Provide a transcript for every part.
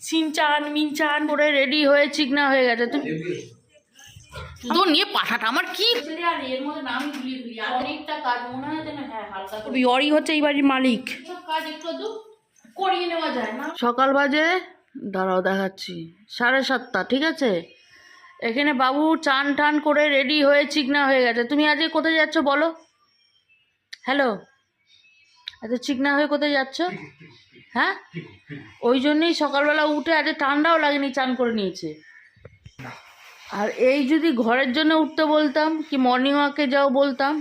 Shinchan মিনচান করে ready হয়ে চিকনা হয়ে গেছে। তুমি তো নিয়ে পাঠাটা আমার কি আর এর মধ্যে নামই ভুলিয়ে ফেলি। আর অনেকটা কাজ মনে হয় যেন হ্যাঁ হালকা করবি। অরি হচ্ছে এই বাড়ির মালিক, সব কাজ একটু একটু করিয়ে নেওয়া যায় না। সকাল বাজে, দাঁড়াও দেখাচ্ছি, 7:30। ঠিক আছে, এখানে বাবু চান টান করে রেডি হয়ে চিকনা হয়ে গেছে। তুমি আজকে কোথায় যাচ্ছ বলো? হ্যালো, এত চিকনা হয়ে কোথায় যাচ্ছ? হ্যাঁ, ওই জন্যই সকালবেলা উঠে আজকে ঠান্ডাও লাগেনি, চান করে নিয়েছে। আর এই যদি ঘরের জন্য উঠতে বলতাম কি মর্নিং ওয়াকে যাও বলতাম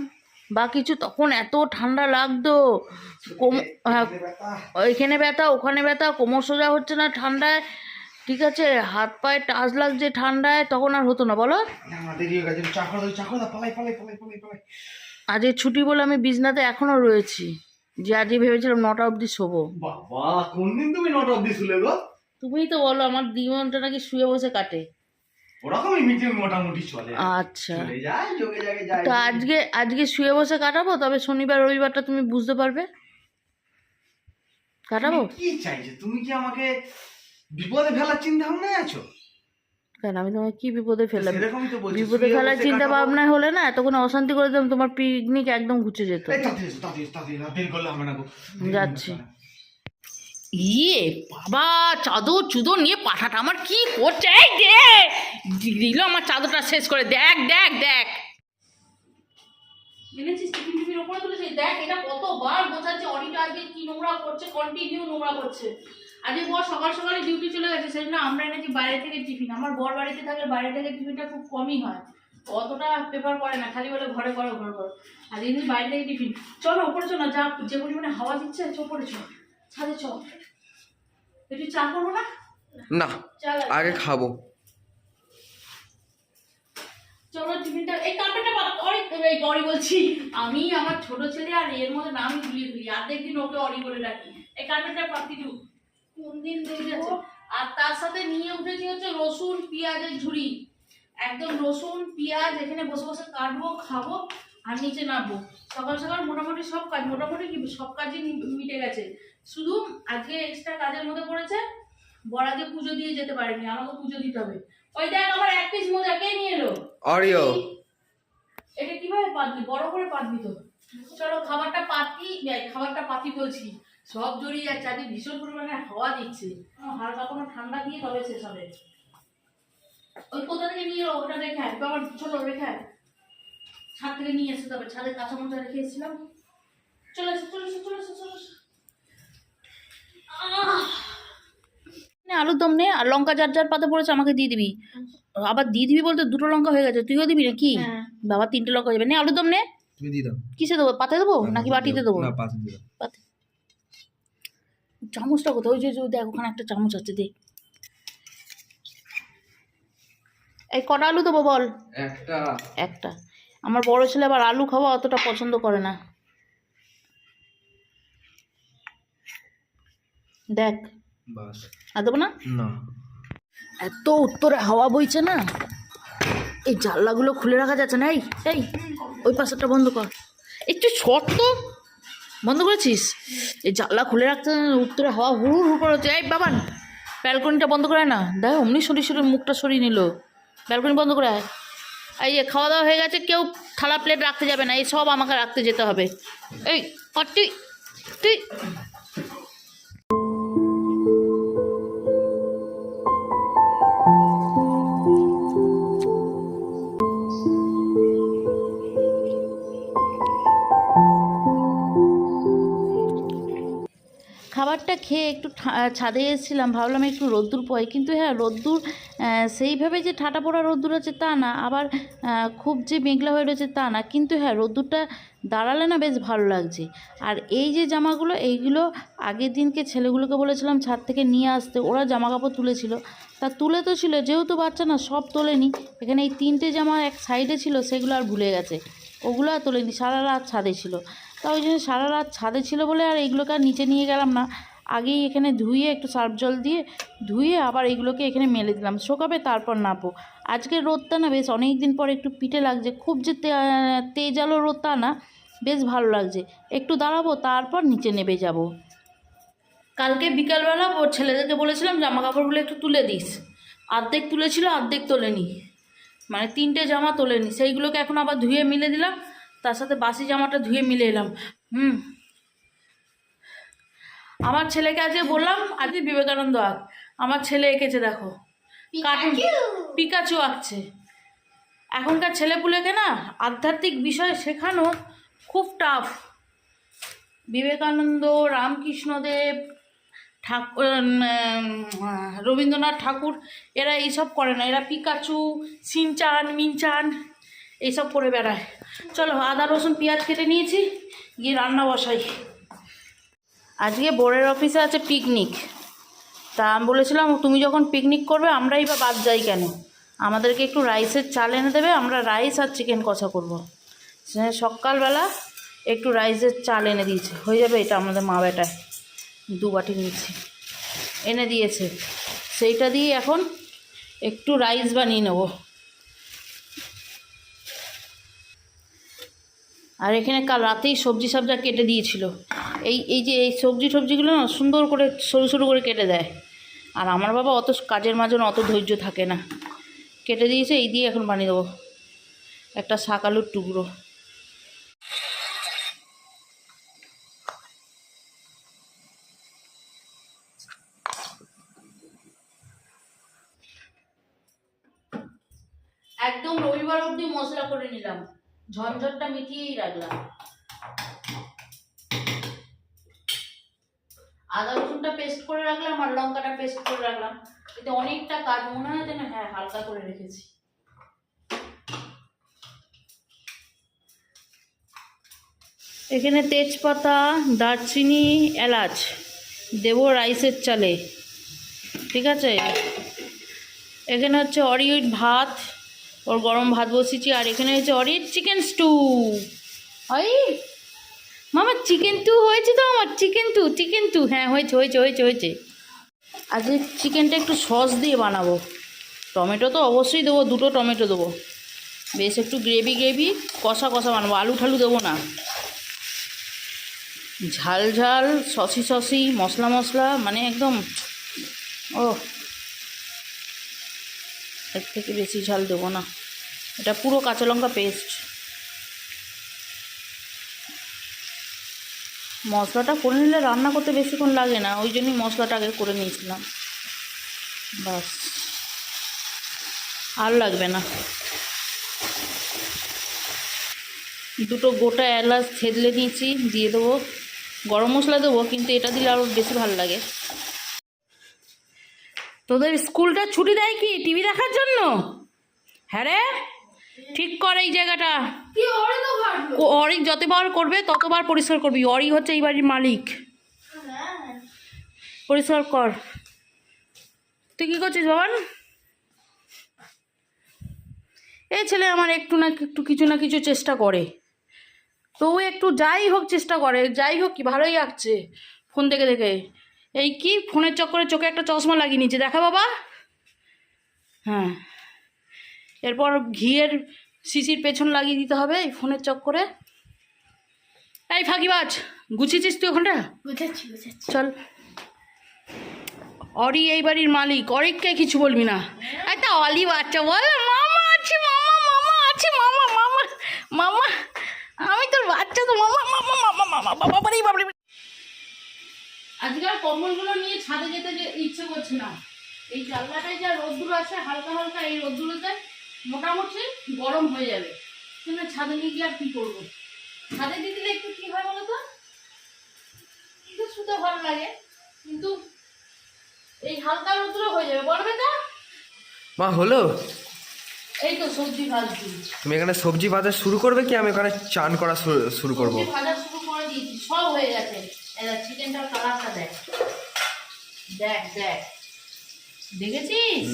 বা কিছু, তখন এত ঠান্ডা লাগতো। এখানে ব্যথা, ওখানে ব্যথা, কোমর সোজা হচ্ছে না ঠান্ডায়। ঠিক আছে, হাত পায়ে টাচ লাগছে ঠান্ডায়, তখন আর হতো না বলো। আজকে ছুটি বলে আমি বিছনাতে এখনো রয়েছি, যে আজকে ভেবেছিলাম 9টা অবধি শোবো। বাবা, কোন দিন তুমি 9টা অবধি শুলে গো? তুমিই তো বলো আমার জীবনটা নাকি শুয়ে বসে কাটে। ওরকমই মিটিং মোটামুটি চলে। আচ্ছা, চলে যায়, যোগে জাগে যায়। তো আজকে শুয়ে বসে কাটাবো, তবে শনিবার রবিবারটা তুমি বুঝতে পারবে কাটাবো। কি চাইছো তুমি? কি আমাকে বিপদে ফেলার চিন্তা ভাবনায় আছো? কেন আমি তোমাকে কি বিপদে ফেললাম? সেরকমই তো বলছি। বিপদে ফেলার চিন্তা ভাবনা হলে না এতক্ষণ অশান্তি করে দিতাম, তোমার পিকনিক একদম ঘুচে যেত। দেরি করলে হবে না গো। যাচ্ছি। ইয়ে বাবা, চাদর চুদর নিয়ে পাঠাটা আমার কি করছে? এই দে দিল আমার চাদরটা শেষ করে। দেখ দেখ দেখ, এনেছিস টিফিন টিফিন ওপরে তুলেছিস, দেখ এটা কতবার বোঝাচ্ছে। অরিটা আজকে কি নোংরা করছে, কন্টিনিউ নোংরা করছে। আজকে বর সকাল সকালে ডিউটি চলে গেছে, সেই জন্য আমরা এনেছি বাইরে থেকে টিফিন। আমার বর বাড়িতে থাকলে বাইরে থেকে টিফিনটা খুব কমই হয়, অতটা পেপার করে না, খালি বলে ঘরে করো ঘরে করো। আর এই বাইরে থেকে টিফিন। চলো ওপরে চলো, যা যে পরিমাণে হাওয়া দিচ্ছে ওপরে চল, ছাদে চল। একটু চা করবো না? না, আগে খাবো। চলো টিফিনটা, এই কাপড়টা অরি বলছি আমি, আমার ছোট ছেলে আর এর মধ্যে নামই ভুলিয়ে ফেলি। অর্ধেক দিন ওকে অরি বলে রাখি। এই কাপড়টা পাতি দু কোন দিন দেখে গেছে। আর তার সাথে নিয়ে উঠেছি হচ্ছে রসুন পেঁয়াজের ঝুড়ি। একদম রসুন পেঁয়াজ এখানে বসে বসে কাটবো, খাবো আর নিচে নামবো। সকাল সকাল মোটামুটি সব কাজ, মোটামুটি কি সব কাজই মিটে গেছে। শুধু আজকে এক্সট্রা কাজের মধ্যে পড়েছে, বড়াকে পুজো দিয়ে যেতে পারেনি, আমাকে পুজো দিতে হবে। ওই দেখ আমার 1 পিস মোজা কে নিয়ে এলো? অরিও। এটা কিভাবে পাতবি? বড় করে পাতবি তো। চলো খাবারটা পাতি, খাবারটা পাতি বলছি, সব জড়িয়ে যাচ্ছে। আজকে ভীষণ পরিমাণে হাওয়া দিচ্ছে, হালকা কোনো ঠান্ডা দিয়ে তবে শেষ হবে। ওই কোথা থেকে নিয়ে এলো ওটা রেখে আয় বাবা, চলো রেখে আয়। ছাদ থেকে নিয়ে এসে তবে ছাদে কাঁচা মোচা রেখে এসেছিলাম। চলে এসো চলে এসো চলে এসো চলে এসো। আলুর দম নে, আর লঙ্কা যার যার পাতে পড়েছে আমাকে দিয়ে দিবি। আবার দিয়ে দিবি বলতে 2টো লঙ্কা হয়ে গেছে, তুইও দিবি নাকি? বাবা 3টে লঙ্কা যাবে। নে আলুর দম নে। তুমি দিয়ে দাও। কিসে দেবো? পাতে দেবো নাকি বাটিতে দেবো? না, পাতে দিয়ে দাও। পাতে। চামচটা কোথায়? ওই যে দেখ ওখানে একটা চামচ আছে, দে। এই কটা আলু দেবো বল? একটা। আমার বড় ছেলে আবার আলু খাওয়া অতটা পছন্দ করে না। দেখ বাস। আর দেবো না? না, এত উত্তরে হাওয়া বইছে না, এই জানলাগুলো খুলে রাখা যাচ্ছে না। এই এই ওই পাশেরটা বন্ধ কর, একটু শর্ত বন্ধ করেছিস? এই জানলা খুলে রাখতে, উত্তরে হাওয়া হুড় হুড় করে হচ্ছে। এই বাবান, ব্যালকনিটা বন্ধ করে না। দেখ অমনি সরিয়ে মুখটা সরিয়ে নিল। ব্যালকনি বন্ধ করে আয়। এই যে খাওয়া দাওয়া হয়ে গেছে, কেউ থালা প্লেট রাখতে যাবে না, এই সব আমাকে রাখতে যেতে হবে। এই তুই তুই খাবারটা খেয়ে একটু ছাদে এসেছিলাম, ভাবলাম একটু রোদ্দুর পয়, কিন্তু হ্যাঁ রোদ্দুর সেইভাবে যে ঠাটা পড়া রোদ্দুর আছে তা না, আবার খুব যে মেঘলা হয়ে রয়েছে তা না, কিন্তু হ্যাঁ রোদ্দুরটা দাঁড়ালে না বেশ ভালো লাগছে। আর এই যে জামাগুলো, এইগুলো আগের দিনকে ছেলেগুলোকে বলেছিলাম ছাদ থেকে নিয়ে আসতে, ওরা জামা কাপড় তুলেছিল। তা তুলে তো ছিল, যেহেতু বাচ্চা না সব তোলেনি। এখানে এই 3টে জামা এক সাইডে ছিল, সেগুলো আর ভুলে গেছে, ওগুলো আর তোলেনি। সারা রাত ছাদে ছিল, তা ওই জন্য সারা রাত ছাদে ছিল বলে আর এইগুলোকে আর নিচে নিয়ে গেলাম না। আগেই এখানে ধুয়ে একটু সার্ফ জল দিয়ে ধুয়ে আবার এইগুলোকে এখানে মেলে দিলাম, শোকাবে তারপর নাপো। আজকের রোদটা না বেশ অনেক দিন পর একটু পিঠে লাগছে, খুব যে তেজ আলো রোদটা না, বেশ ভালো লাগছে। একটু দাঁড়াবো তারপর নিচে নেমে যাব। কালকে বিকালবেলা ওর ছেলেদেরকে বলেছিলাম জামা কাপড়গুলো একটু তুলে দিস, অর্ধেক তুলেছিল অর্ধেক তোলেনি, মানে 3টে জামা তোলেনি, সেইগুলোকে এখন আবার ধুয়ে মিলে দিলাম, তার সাথে বাসি জামাটা ধুয়ে মিলে এলাম। আমার ছেলেকে আজকে বললাম আজকে বিবেকানন্দ আঁক, আমার ছেলে এঁকেছে দেখো কার্টুন পিকাচু আঁকছে। এখনকার ছেলেপুলেকে না আধ্যাত্মিক বিষয় শেখানো খুব টাফ। বিবেকানন্দ, রামকৃষ্ণদেব, ঠাকুর, রবীন্দ্রনাথ ঠাকুর এরা এইসব করে না, এরা পিকাচু, সিনচান, মিনচান এইসব করে বেড়ায়। চলো আদা রসুন পেঁয়াজ কেটে নিয়েছি, গিয়ে রান্না বসাই। আজকে বোর্ডের অফিসে আছে পিকনিক, তা আমি বলেছিলাম তুমি যখন পিকনিক করবে আমরাই বা বাদ যাই কেন, আমাদেরকে একটু রাইসের চাল এনে দেবে, আমরা রাইস আর চিকেন কষা করবো। সকালবেলা একটু রাইসের চাল এনে দিয়েছে, হয়ে যাবে এটা আমাদের মা বেটায় 2 বাটি নিচ্ছি এনে দিয়েছে, সেইটা দিয়ে এখন একটু রাইস বানিয়ে নেব। আর এখানে কাল রাতেই সবজি সবজা কেটে দিয়েছিল, এই যে এই সবজিগুলো না সুন্দর করে সরু সরু করে কেটে দেয়, আর আমার বাবা অত কাজের মাঝে অত ধৈর্য থাকে না, কেটে দিয়েছে, এই দিয়ে এখন বানিয়ে দেবো একটা শাক আলুর টুকরো। একদম রবিবার অবধি মশলা করে নিলাম, ঝঞ্ঝটটা মিটিয়েই রাখলাম। আদা রসুনটা পেস্ট করে রাখলাম আর লঙ্কাটা পেস্ট করে রাখলাম, এতে অনেকটা কাজ মনে হয় যেন হ্যাঁ হালকা করে রেখেছি। এখানে তেজপাতা, দারচিনি, এলাচ দেবো রাইসের চালে, ঠিক আছে। এখানে হচ্ছে অরির ভাত, ওর গরম ভাত বসিয়েছি, আর এখানে হচ্ছে অরির চিকেন স্টু। ওই মামা চিকেন টু হয়েছে তো, আমার চিকেন টু হ্যাঁ হয়েছে। আজকে চিকেনটা একটু সস দিয়ে বানাবো, টমেটো তো অবশ্যই দেবো, 2টো টমেটো দেবো, বেশ একটু গ্রেভি কষা বানাবো, আলু ঠালু দেবো না, ঝাল সসি মশলা মানে একদম ও, এর থেকে বেশি ঝাল দেবো না, এটা পুরো কাঁচা লঙ্কা পেস্ট। মশলাটা করে নিলে রান্না করতে বেশিক্ষণ লাগে না, ওই জন্যই মশলাটা আগে করে নিয়েছিলাম, বাস আর লাগবে না। 2টো গোটা এলাচ থেতলে নিয়েছি, দিয়ে দেবো, গরম মশলা দেবো, কিন্তু এটা দিলে আরও বেশি ভালো লাগে। তোদের স্কুলটা ছুটি দেয় কি টিভি দেখার জন্য? হ্যাঁ রে, ঠিক কর এই জায়গাটা, অরিক যতবার করবে ততবার পরিষ্কার করবি, অরি হচ্ছে এই বাড়ির মালিক, পরিষ্কার কর। তুই কি করছিস বাবান? এই ছেলে আমার একটু কিছু না কিছু চেষ্টা করে, তো একটু যাই হোক চেষ্টা করে, যাই হোক কি ভালোই আঁকছে ফোন দেখে। এই কি ফোনের চক্করে চোখে একটা চশমা লাগিয়ে নিচ্ছে, দেখা বাবা। হ্যাঁ, এরপর ঘিয়ের শিশির পেছন লাগিয়ে দিতে হবে এই ফোনের চক্করে। এই ফাঁকিবাজ, গুছিয়েছিস তুই ওখানটা? বুঝাচ্ছি চল, অরি এই বাড়ির মালিক, অরিককে কিছু বলবি না। একটা অলি বাচ্চা বল মামা আছে, মামা আমি তোর বাচ্চা তো, মামা বাবা বাড়ি বাবরে। আজকাল কম্বলগুলো নিয়ে ছাদে যেতে ইচ্ছে করছে না, এই জানলাটায় যা রোদ্দুর আছে হালকা এই রোদ্দুরতে মোটামুটি গরম হয়ে যাবে, কিন্তু ছাদে নিয়ে গিয়ে আর কী করবো, ছাদে দিয়ে দিলে একটু কী হয় বলো তো, একটু শুতে ভালো লাগে, কিন্তু এই হালকা রোদ্দুরে হয়ে যাবে, বলবে তো মা হলো? এই তো সবজি ভাজছি। তুমি এখানে সবজি ভাজা শুরু করবে কি আমি ওখানে চান করা শুরু করবো? সবজি ভাজা শুরু করে দিয়েছি, সব হয়ে গেছে। এবার চিকেনটার কালারটা দেখ, দেখেছিস?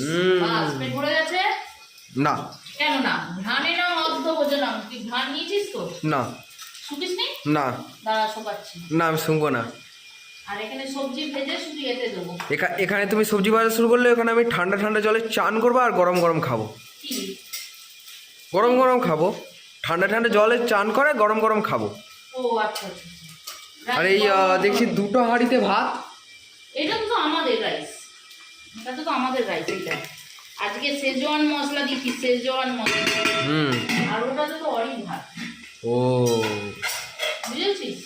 বাস পেট ভরে গেছে? না। কেন না? ঘ্রাণে না মদ্য বোঝালাম, তুই ঘ্রাণ নিয়েছিস তো? না। শুকিস নি? না। দাঁড়া শোকাচ্ছি। না আমি শুনবো না। আর এখানে সবজি ভেজে শুধু এতে দেবো। এখানে তুমি সবজি ভাজা শুরু করলে ওখানে আমি ঠান্ডা জলে চান করবো আর গরম খাবো। কি? গরম খাবো, ঠান্ডা জলে চান করে গরম খাবো। ও আচ্ছা। আর এই দেখছি 2টো হাঁড়িতে ভাত, এটা তো আমাদের রাইস, এটা তো আমাদের রাইস। এটা আজকে সেজওয়ান মশলা দিচ্ছি, সেজওয়ান মশলা। আর ওটাতে তো অরি ভাত। ও বুঝেছিস?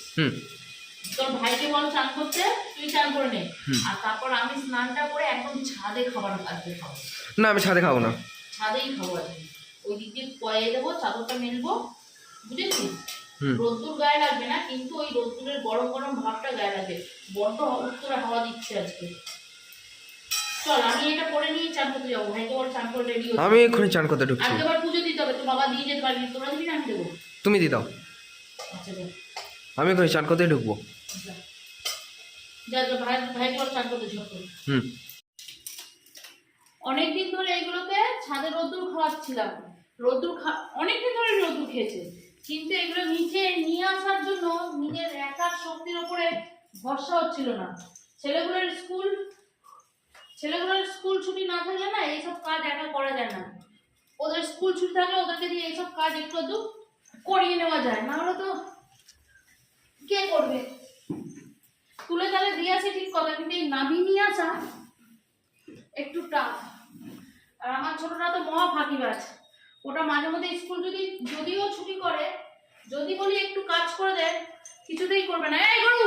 তোর ভাইকে বল চান করতে, তুই চান করে নে। আর তারপর আমি স্নানটা করে একদম ছাদে খাবার আজকে খাবো। না আমি ছাদে খাবো না, ছাদেই খাবো আজকে। ওই দিক দিয়ে পয়ে দেবো, চাদরটা মেলবো, বুঝেছিস? রোদ্দুর গায়ে লাগবে না, কিন্তু ওই রোদ্দুরের গরম গরম ভাবটা গায়ে লাগবে। বড্ড উত্তরে হাওয়া দিচ্ছে আজকে। চল আমি এটা করে নিয়ে চান করতে যাবো, ভাইকে বল চান করে রেডি হতে। আমি এক্ষুনি চান করতে ঢুকছি। আজকে আবার পুজো দিতে হবে, তো বাবা দিয়ে যেতে পারবি, তোরা দিবি না আমি দেবো? তুমি দিয়ে দাও, আচ্ছা যা আমি এক্ষুনি চান করতে ঢুকবো। যা যা, ভাইকে বল চান করতে ঝট করে। অনেকদিন ধরে এগুলোকে ছাদে রোদ্দুর খাওয়াচ্ছিলাম, অনেকদিন ধরে রোদ্দুর খেয়েছে, কিন্তু এগুলো নিচে নিয়ে আসার জন্য নিজের একার শক্তির ওপরে ভরসা হচ্ছিল না। ছেলেগুলোর স্কুল ছুটি না থাকলে না এইসব কাজ একা করা যায় না। ওদের স্কুল ছুটি থাকলে ওদেরকে দিয়ে এইসব কাজ একটু একটু করিয়ে নেওয়া যায়, না হলে তো কে করবে? তুলে তাহলে দিয়ে আসে ঠিক কথা, কিন্তু এই নাভি নিয়ে আসা একটু টাফ। আর আমার ছোটটা তো মহা ফাঁকিবাজ, ওটা মাঝে মধ্যে স্কুল যদিও ছুটি করে, যদি বলি একটু কাজ করে দেয়, কিছুতেই করবে না। এই গরু,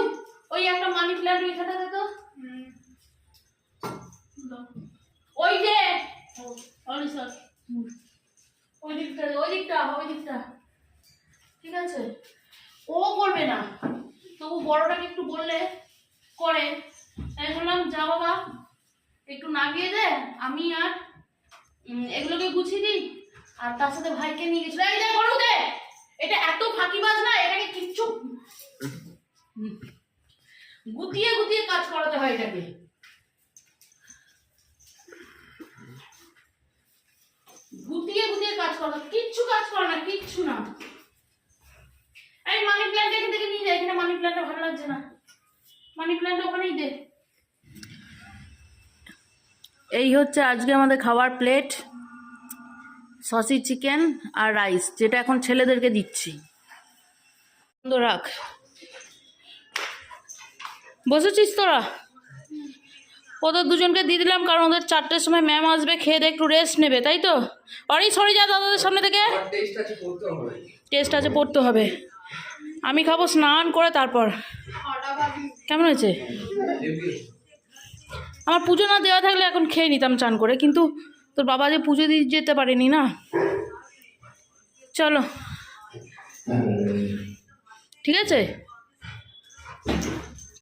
ওই একটা মানি প্ল্যান্ট ওইখানে দে তো। ওই যে ওই দিকটা ঠিক আছে, ও করবে না, তবু বড়টাকে একটু বললে করে। তাই বললাম যা বাবা একটু নামিয়ে দে, আমি আর এগুলোকে গুছিয়ে দিই। আর তার সাথে ভাইকে নিয়ে গেছিল। এই দে গরু দে, এটা এত ফাঁকিবাজ না, এটাকে কিচ্ছু গুতিয়ে গুতিয়ে কাজ করাতে হয়। এটাকে গুতিয়ে গুতিয়ে কাজ করাতে, কিচ্ছু কাজ করে না, কিচ্ছু না। এই মানি প্ল্যান্ট এখান থেকে নিয়ে যায়, এখানে মানি প্ল্যান্টটা ভালো লাগছে না, মানি প্ল্যান্ট ওখানেই দে। এই হচ্ছে আজকে আমাদের খাবার প্লেট, সসি চিকেন আর রাইস, যেটা এখন ছেলেদেরকে দিচ্ছি। রাখ, বসেছিস তোরা? ওদের দুজনকে দিয়ে দিলাম, কারণ ওদের 4টের সময় ম্যাম আসবে, খেয়ে দিয়ে একটু রেস্ট নেবে, তাই তো? অরি সরে যা দাদাদের সামনে থেকে, টেস্ট আছে পড়তে হবে। আমি খাবো স্নান করে তারপর। কেমন হয়েছে? আমার পুজো না দেওয়া থাকলে এখন খেয়ে নিতাম চান করে, কিন্তু তোর বাবা যে পুজো দিয়ে যেতে পারেনি না। চলো ঠিক আছে।